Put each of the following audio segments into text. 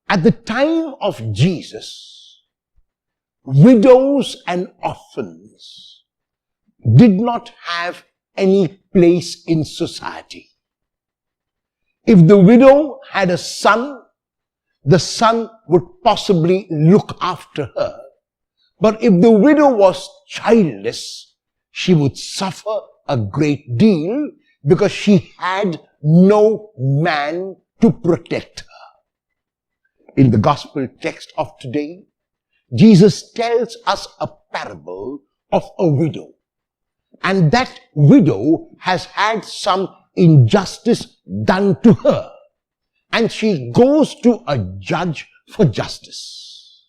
At the time of Jesus, widows and orphans did not have any place in society. If the widow had a son, the son would possibly look after her. But if the widow was childless, she would suffer a great deal because she had no man to protect her. In the gospel text of today, Jesus tells us a parable of a widow. And that widow has had some injustice done to her. And she goes to a judge for justice.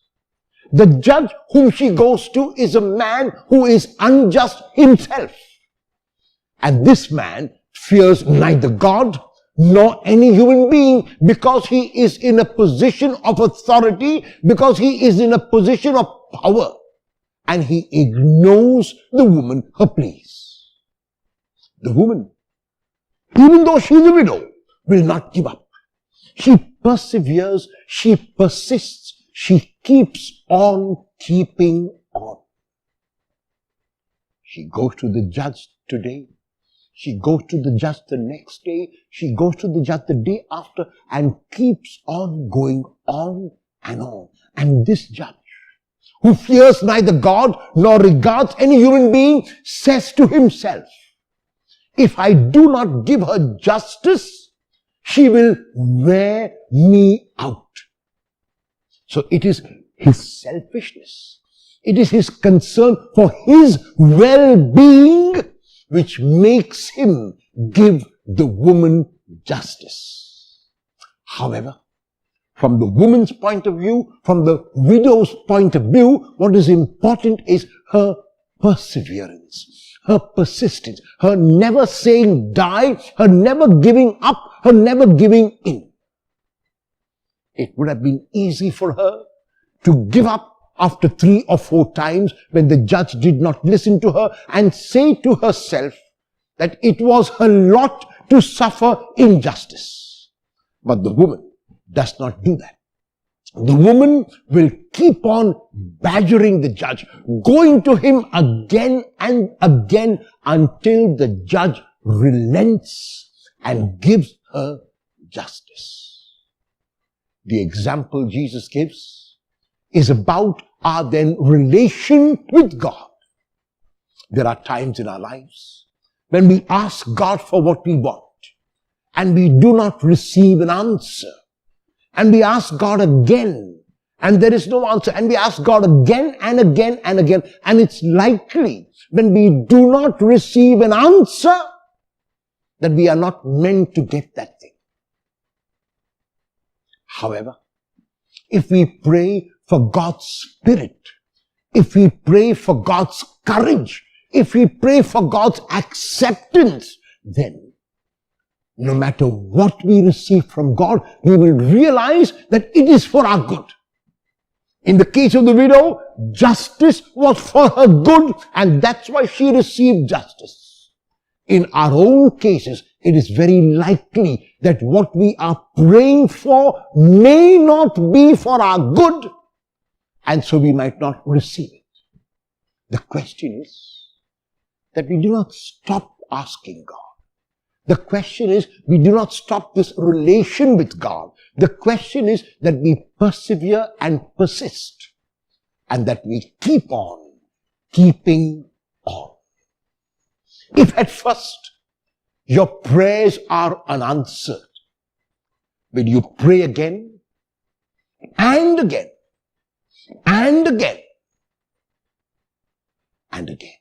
The judge whom she goes to is a man who is unjust himself. And this man fears neither God nor any human being because he is in a position of authority, because he is in a position of power. And he ignores the woman her pleas. The woman, even though she is a widow, will not give up. She perseveres, she persists, she keeps on keeping on. She goes to the judge today. She goes to the judge the next day. She goes to the judge the day after and keeps on going on and on. And this judge, who fears neither God nor regards any human being, says to himself, if I do not give her justice, she will wear me out. So it is his selfishness. It is his concern for his well-being which makes him give the woman justice. However, from the woman's point of view, from the widow's point of view, what is important is her perseverance, her persistence, her never saying die, her never giving up, her never giving in. It would have been easy for her to give up after 3 or 4 times when the judge did not listen to her and say to herself that it was her lot to suffer injustice. But the woman does not do that. The woman will keep on badgering the judge, going to him again and again until the judge relents and gives her justice. The example Jesus gives is about our then relation with God. There are times in our lives when we ask God for what we want and we do not receive an answer. And we ask God again and there is no answer. And we ask God again and again and again. And it's likely when we do not receive an answer that we are not meant to get that thing. However, if we pray for God's Spirit, if we pray for God's courage, if we pray for God's acceptance, then no matter what we receive from God, we will realize that it is for our good. In the case of the widow, justice was for her good, and that's why she received justice. In our own cases, it is very likely that what we are praying for may not be for our good, and so we might not receive it. The question is that we do not stop asking God. The question is we do not stop this relation with God. The question is that we persevere and persist, and that we keep on keeping on. If at first your prayers are unanswered, will you pray again and again and again and again?